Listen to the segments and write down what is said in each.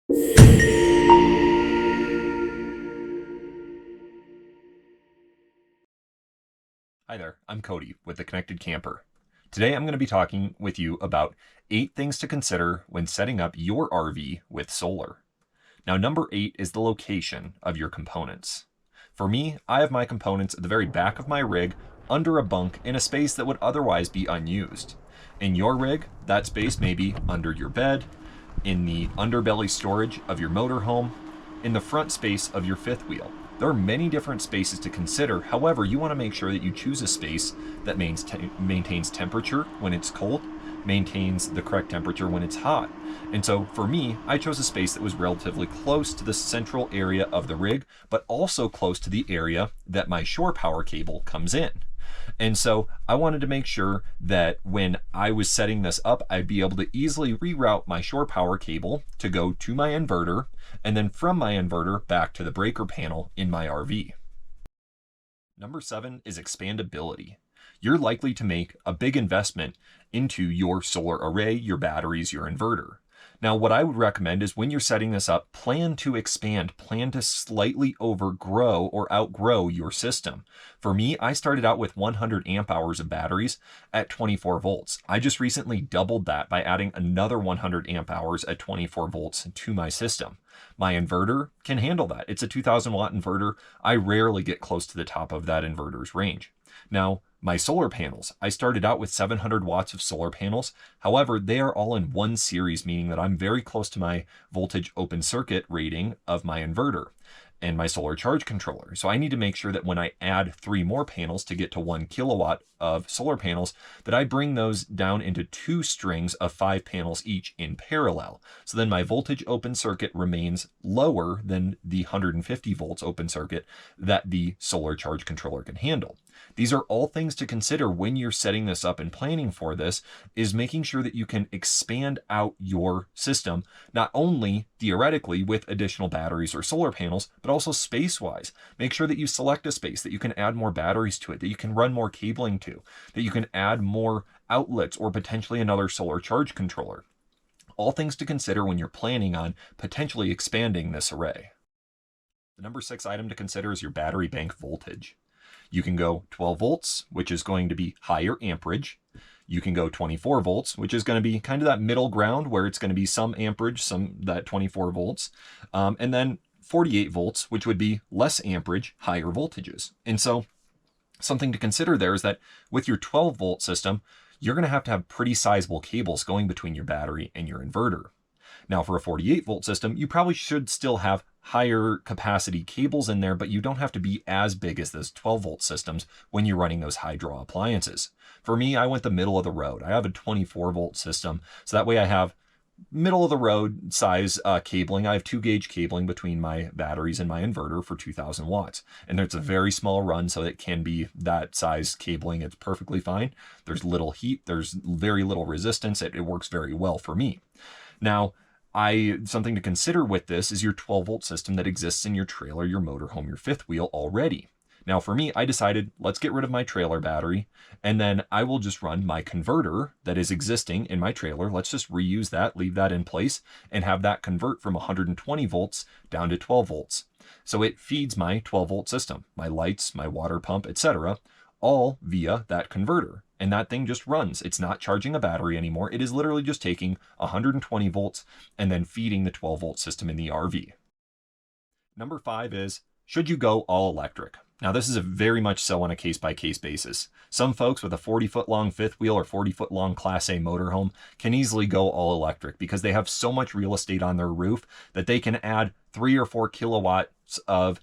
Hi there, I'm Cody with The Connected Camper. Today I'm going to be talking with you about 8 things to consider when setting up your RV with solar. Now, number 8 is the location of your components. For me, I have my components at the very back of my rig under a bunk in a space that would otherwise be unused. In your rig, that space may be under your bed, in the underbelly storage of your motorhome, in the front space of your fifth wheel. There are many different spaces to consider. However, you want to make sure that you choose a space that maintains temperature when it's cold, maintains the correct temperature when it's hot. And so for me, I chose a space that was relatively close to the central area of the rig, but also close to the area that my shore power cable comes in. And so I wanted to make sure that when I was setting this up, I'd be able to easily reroute my shore power cable to go to my inverter, and then from my inverter back to the breaker panel in my RV. Number 7 is expandability. You're likely to make a big investment into your solar array, your batteries, your inverter. Now, what I would recommend is when you're setting this up, plan to expand, plan to slightly overgrow or outgrow your system. For me, I started out with 100 amp hours of batteries at 24 volts. I just recently doubled that by adding another 100 amp hours at 24 volts to my system. My inverter can handle that. It's a 2000 watt inverter. I rarely get close to the top of that inverter's range. Now, my solar panels, I started out with 700 watts of solar panels. However, they are all in one series, meaning that I'm very close to my voltage open circuit rating of my inverter and my solar charge controller. So I need to make sure that when I add 3 more panels to get to 1 kilowatt of solar panels, that I bring those down into 2 strings of 5 panels each in parallel. So then my voltage open circuit remains lower than the 150 volts open circuit that the solar charge controller can handle. These are all things to consider when you're setting this up and planning for this, is making sure that you can expand out your system, not only theoretically with additional batteries or solar panels, but also space-wise. Make sure that you select a space that you can add more batteries to it, that you can run more cabling to, that you can add more outlets or potentially another solar charge controller. All things to consider when you're planning on potentially expanding this array. The number 6 item to consider is your battery bank voltage. You can go 12 volts, which is going to be higher amperage. You can go 24 volts, which is going to be kind of that middle ground where it's going to be some amperage, some that 24 volts. And then 48 volts, which would be less amperage, higher voltages. And so something to consider there is that with your 12 volt system, you're going to have pretty sizable cables going between your battery and your inverter. Now for a 48 volt system, you probably should still have higher capacity cables in there, but you don't have to be as big as those 12 volt systems when you're running those high draw appliances. For me, I went the middle of the road. I have a 24 volt system, so that way I have middle of the road size cabling. I have 2 gauge cabling between my batteries and my inverter for 2000 watts. And it's a very small run, so it can be that size cabling. It's perfectly fine. There's little heat. There's very little resistance. It works very well for me. Now, something to consider with this is your 12 volt system that exists in your trailer, your motorhome, your fifth wheel already. Now for me, I decided let's get rid of my trailer battery, and then I will just run my converter that is existing in my trailer. Let's just reuse that, leave that in place, and have that convert from 120 volts down to 12 volts. So it feeds my 12 volt system, my lights, my water pump, etc., all via that converter. And that thing just runs. It's not charging a battery anymore. It is literally just taking 120 volts and then feeding the 12 volt system in the RV. Number 5 is, should you go all electric? Now this is a very much so on a case-by-case basis. Some folks with a 40-foot long fifth wheel or 40-foot long Class A motorhome can easily go all electric because they have so much real estate on their roof that they can add 3 or 4 kilowatts of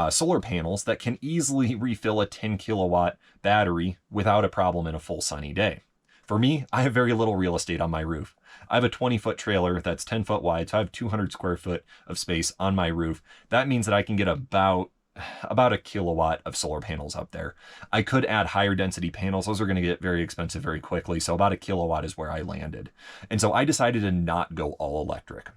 solar panels that can easily refill a 10 kilowatt battery without a problem in a full sunny day. For me, I have very little real estate on my roof. I have a 20-foot trailer that's 10 foot wide, so I have 200 square foot of space on my roof. That means that I can get about a kilowatt of solar panels up there. I could add higher density panels. Those are going to get very expensive very quickly. So about a kilowatt is where I landed. And so I decided to not go all electric.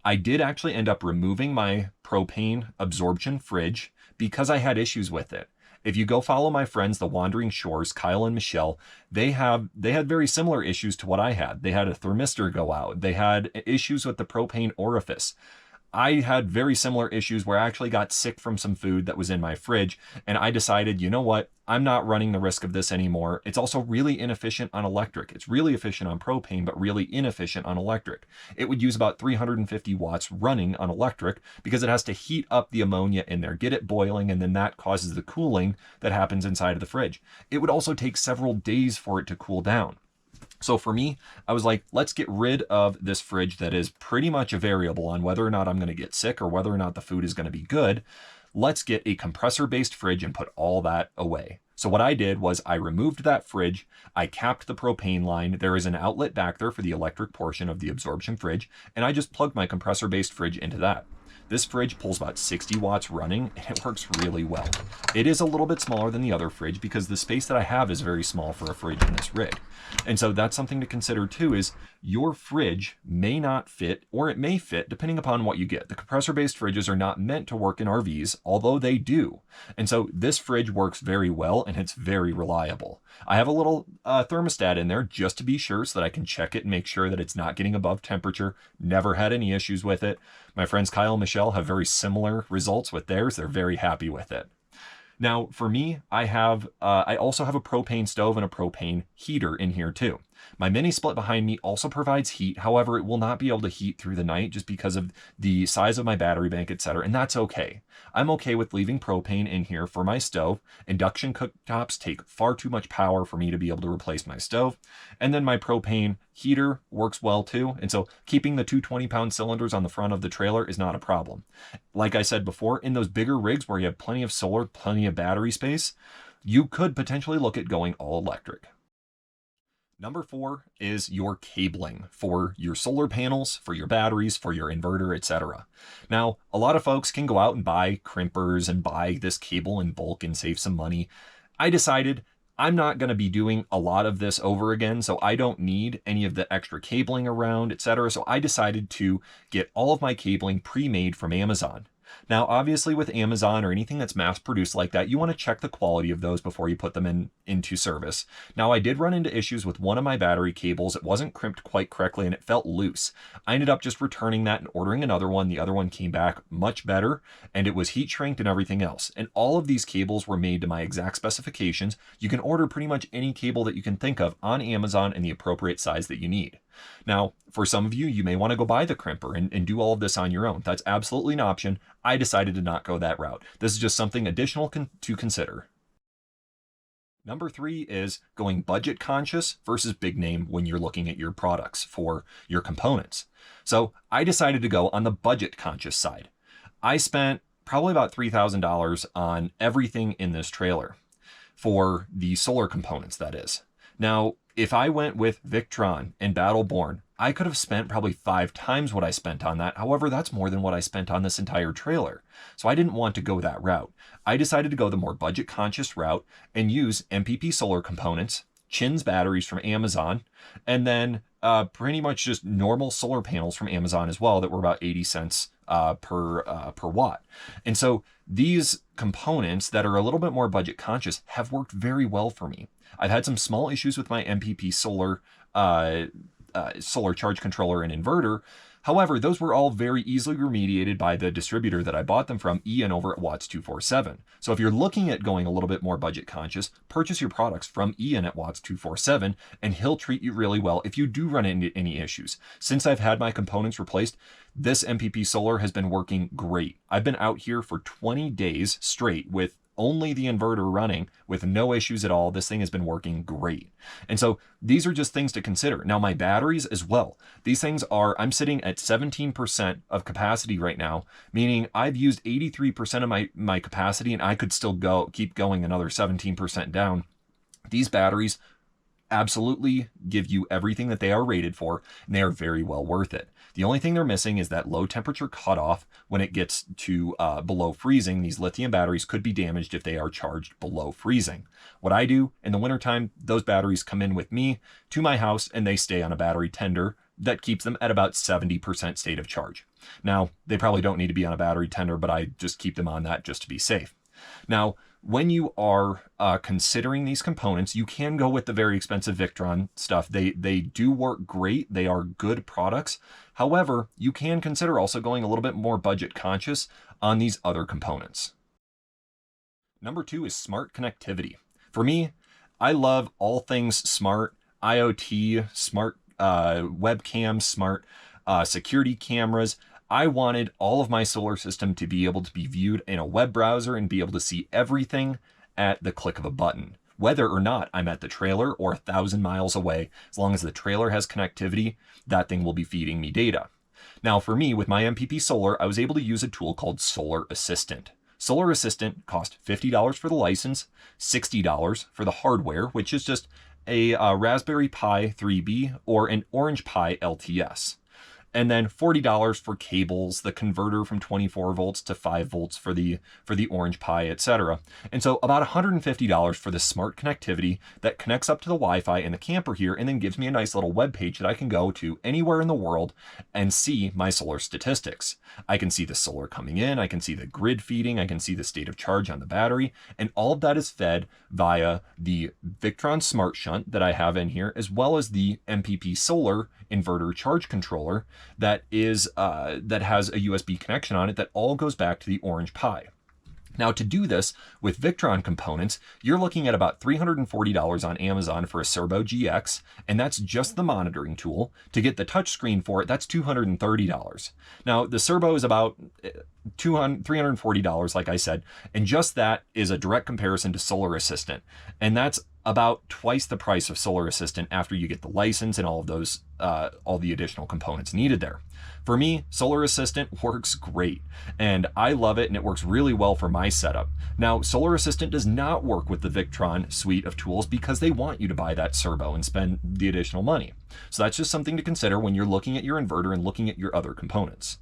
I did actually end up removing my propane absorption fridge because I had issues with it. If you go follow my friends, the Wandering Shores, Kyle and Michelle, they had very similar issues to what I had. They had a thermistor go out. They had issues with the propane orifice. I had very similar issues where I actually got sick from some food that was in my fridge, and I decided, you know what? I'm not running the risk of this anymore. It's also really inefficient on electric. It's really efficient on propane, but really inefficient on electric. It would use about 350 watts running on electric because it has to heat up the ammonia in there, get it boiling, and then that causes the cooling that happens inside of the fridge. It would also take several days for it to cool down. So for me, I was like, let's get rid of this fridge that is pretty much a variable on whether or not I'm going to get sick or whether or not the food is going to be good. Let's get a compressor-based fridge and put all that away. So what I did was I removed that fridge, I capped the propane line, there is an outlet back there for the electric portion of the absorption fridge, and I just plugged my compressor-based fridge into that. This fridge pulls about 60 watts running, and it works really well. It is a little bit smaller than the other fridge because the space that I have is very small for a fridge in this rig. And so that's something to consider too, is your fridge may not fit, or it may fit depending upon what you get. The compressor-based fridges are not meant to work in RVs, although they do. And so this fridge works very well and it's very reliable. I have a little thermostat in there just to be sure so that I can check it and make sure that it's not getting above temperature. Never had any issues with it. My friends Kyle and Michelle have very similar results with theirs. They're very happy with it. Now, for me, I also have a propane stove and a propane heater in here too. My mini split behind me also provides heat. However, it will not be able to heat through the night just because of the size of my battery bank, etc. And that's okay. I'm okay with leaving propane in here for my stove. Induction cooktops take far too much power for me to be able to replace my stove. And then my propane heater works well too. And so keeping the two 20-pound cylinders on the front of the trailer is not a problem. Like I said before, in those bigger rigs where you have plenty of solar, plenty of battery space, you could potentially look at going all electric. Number 4 is your cabling for your solar panels, for your batteries, for your inverter, etc. Now, a lot of folks can go out and buy crimpers and buy this cable in bulk and save some money. I decided I'm not going to be doing a lot of this over again, so I don't need any of the extra cabling around, etc. So I decided to get all of my cabling pre-made from Amazon. Now, obviously with Amazon or anything that's mass produced like that, you want to check the quality of those before you put them into service. Now, I did run into issues with one of my battery cables. It wasn't crimped quite correctly and it felt loose. I ended up just returning that and ordering another one. The other one came back much better and it was heat shrinked and everything else. And all of these cables were made to my exact specifications. You can order pretty much any cable that you can think of on Amazon in the appropriate size that you need. Now, for some of you, you may want to go buy the crimper and do all of this on your own. That's absolutely an option. I decided to not go that route. This is just something additional to consider. Number 3 is going budget conscious versus big name when you're looking at your products for your components. So I decided to go on the budget conscious side. I spent probably about $3,000 on everything in this trailer for the solar components, that is. Now, if I went with Victron and Battleborn, I could have spent probably 5 times what I spent on that. However, that's more than what I spent on this entire trailer. So I didn't want to go that route. I decided to go the more budget conscious route and use MPP solar components, Chins batteries from Amazon, and then pretty much just normal solar panels from Amazon as well that were about 80 cents per watt. And so these components that are a little bit more budget conscious have worked very well for me. I've had some small issues with my MPP solar solar charge controller and inverter. However, those were all very easily remediated by the distributor that I bought them from, Ian over at Watts 247. So if you're looking at going a little bit more budget conscious, purchase your products from Ian at Watts 247 and he'll treat you really well if you do run into any issues. Since I've had my components replaced, this MPP solar has been working great. I've been out here for 20 days straight with only the inverter running with no issues at all. This thing has been working great. And so these are just things to consider. Now my batteries as well. These things I'm sitting at 17% of capacity right now, meaning I've used 83% of my capacity and I could still keep going another 17% down. These batteries absolutely give you everything that they are rated for, and they are very well worth it. The only thing they're missing is that low temperature cutoff. When it gets to below freezing, these lithium batteries could be damaged if they are charged below freezing. What I do in the wintertime, those batteries come in with me to my house and they stay on a battery tender that keeps them at about 70% state of charge. Now, they probably don't need to be on a battery tender, but I just keep them on that just to be safe. Now, when you are considering these components, you can go with the very expensive Victron stuff. They do work great. They are good products. However, you can consider also going a little bit more budget conscious on these other components. Number 2 is smart connectivity. For me, I love all things smart, IoT, smart webcams, smart security cameras. I wanted all of my solar system to be able to be viewed in a web browser and be able to see everything at the click of a button. Whether or not I'm at the trailer or 1,000 miles away, as long as the trailer has connectivity, that thing will be feeding me data. Now for me, with my MPP Solar, I was able to use a tool called Solar Assistant. Solar Assistant cost $50 for the license, $60 for the hardware, which is just a Raspberry Pi 3B or an Orange Pi LTS. And then $40 for cables, the converter from 24 volts to 5 volts for the Orange Pi, etc. And so about $150 for the smart connectivity that connects up to the Wi-Fi in the camper here and then gives me a nice little web page that I can go to anywhere in the world and see my solar statistics. I can see the solar coming in, I can see the grid feeding, I can see the state of charge on the battery, and all of that is fed via the Victron Smart Shunt that I have in here, as well as the MPP Solar inverter charge controller that has a USB connection on it that all goes back to the Orange Pi. Now to do this with Victron components, you're looking at about $340 on Amazon for a Serbo GX, and that's just the monitoring tool. To get the touchscreen for it, that's $230. Now the Serbo is about $340, like I said, and just that is a direct comparison to Solar Assistant, and that's about twice the price of Solar Assistant after you get the license and all of those, all the additional components needed there. For me, Solar Assistant works great, and I love it, and it works really well for my setup. Now, Solar Assistant does not work with the Victron suite of tools because they want you to buy that Serbo and spend the additional money. So that's just something to consider when you're looking at your inverter and looking at your other components.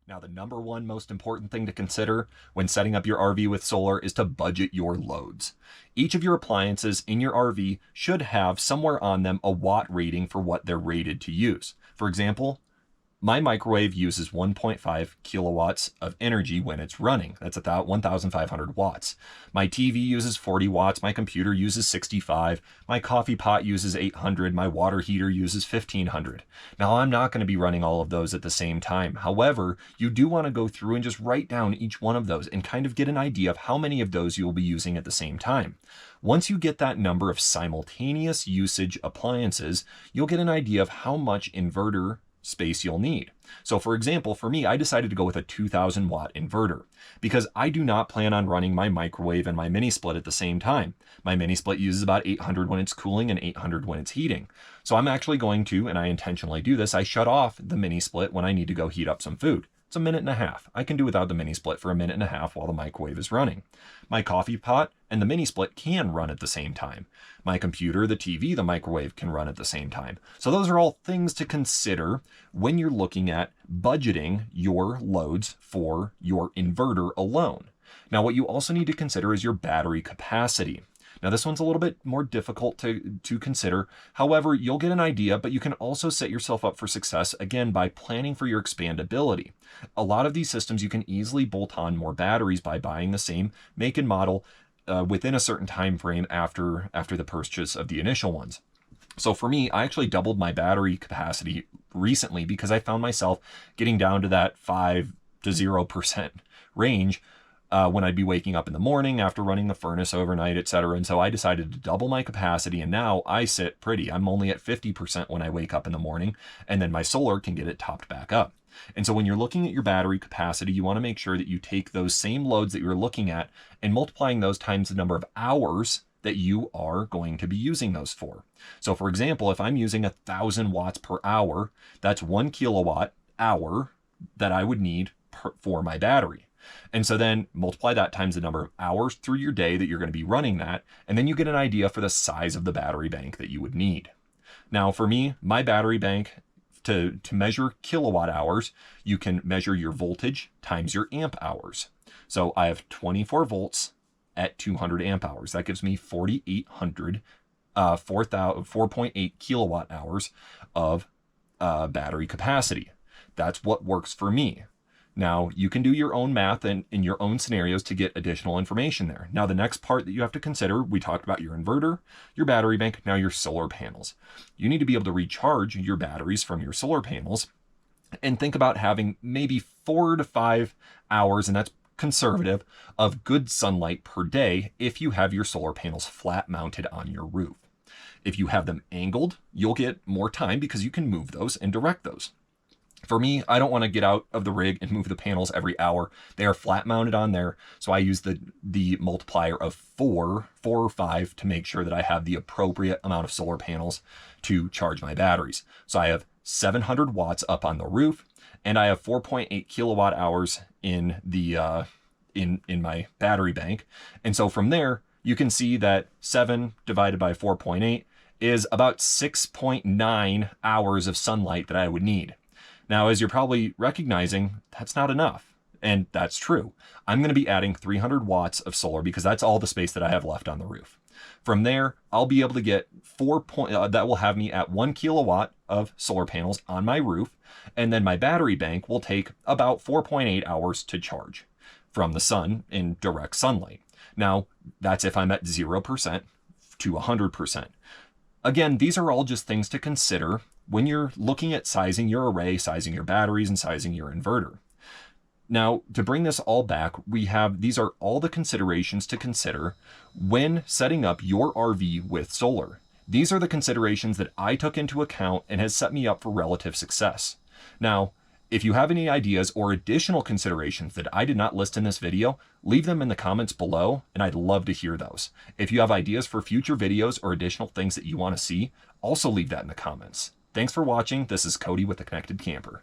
Now, the number one most important thing to consider when setting up your RV with solar is to budget your loads. Each of your appliances in your RV should have somewhere on them a watt rating for what they're rated to use. For example, my microwave uses 1.5 kilowatts of energy when it's running. That's about 1,500 watts. My TV uses 40 watts. My computer uses 65. My coffee pot uses 800. My water heater uses 1,500. Now, I'm not going to be running all of those at the same time. However, you do want to go through and just write down each one of those and kind of get an idea of how many of those you'll be using at the same time. Once you get that number of simultaneous usage appliances, you'll get an idea of how much inverter space you'll need. So for example, for me, I decided to go with a 2,000 watt inverter because I do not plan on running my microwave and my mini split at the same time. My mini split uses about 800 when it's cooling and 800 when it's heating. So I'm actually going to, and I intentionally do this, I shut off the mini split when I need to go heat up some food. It's a minute and a half. I can do without the mini split for a minute and a half while the microwave is running. My coffee pot and the mini split can run at the same time. My computer, the TV, the microwave can run at the same time. So those are all things to consider when you're looking at budgeting your loads for your inverter alone. Now, what you also need to consider is your battery capacity. Now, this one's a little bit more difficult to consider. However, you'll get an idea, but you can also set yourself up for success, again, by planning for your expandability. A lot of these systems, you can easily bolt on more batteries by buying the same make and model within a certain time frame after the purchase of the initial ones. So for me, I actually doubled my battery capacity recently because I found myself getting down to that 5 to 0% range when I'd be waking up in the morning after running the furnace overnight, etc. And so I decided to double my capacity, and now I sit pretty. I'm only at 50% when I wake up in the morning, and then my solar can get it topped back up. And so when you're looking at your battery capacity, you want to make sure that you take those same loads that you're looking at and multiplying those times the number of hours that you are going to be using those for. So for example, if I'm using 1,000 watts per hour, that's 1 kilowatt hour that I would need for my battery. And so then multiply that times the number of hours through your day that you're going to be running that, and then you get an idea for the size of the battery bank that you would need. Now for me, my battery bank, to measure kilowatt hours, you can measure your voltage times your amp hours. So I have 24 volts at 200 amp hours. That gives me 4,800, 4.8 kilowatt hours of battery capacity. That's what works for me. Now, you can do your own math and in your own scenarios to get additional information there. Now, the next part that you have to consider, we talked about your inverter, your battery bank, now your solar panels. You need to be able to recharge your batteries from your solar panels and think about having maybe 4 to 5 hours, and that's conservative, of good sunlight per day if you have your solar panels flat mounted on your roof. If you have them angled, you'll get more time because you can move those and direct those. For me, I don't want to get out of the rig and move the panels every hour. They are flat mounted on there, so I use the multiplier of 4 or 5 to make sure that I have the appropriate amount of solar panels to charge my batteries. So I have 700 watts up on the roof, and I have 4.8 kilowatt hours in the in my battery bank. And so from there, you can see that 7 divided by 4.8 is about 6.9 hours of sunlight that I would need. Now, as you're probably recognizing, that's not enough. And that's true. I'm going to be adding 300 watts of solar because that's all the space that I have left on the roof. From there, I'll be able to get that will have me at 1 kilowatt of solar panels on my roof. And then my battery bank will take about 4.8 hours to charge from the sun in direct sunlight. Now, that's if I'm at 0% to 100%. Again, these are all just things to consider when you're looking at sizing your array, sizing your batteries, and sizing your inverter. Now, to bring this all back, these are all the considerations to consider when setting up your RV with solar. These are the considerations that I took into account and has set me up for relative success. Now, if you have any ideas or additional considerations that I did not list in this video, leave them in the comments below, and I'd love to hear those. If you have ideas for future videos or additional things that you want to see, also leave that in the comments. Thanks for watching. This is Cody with The Connected Camper.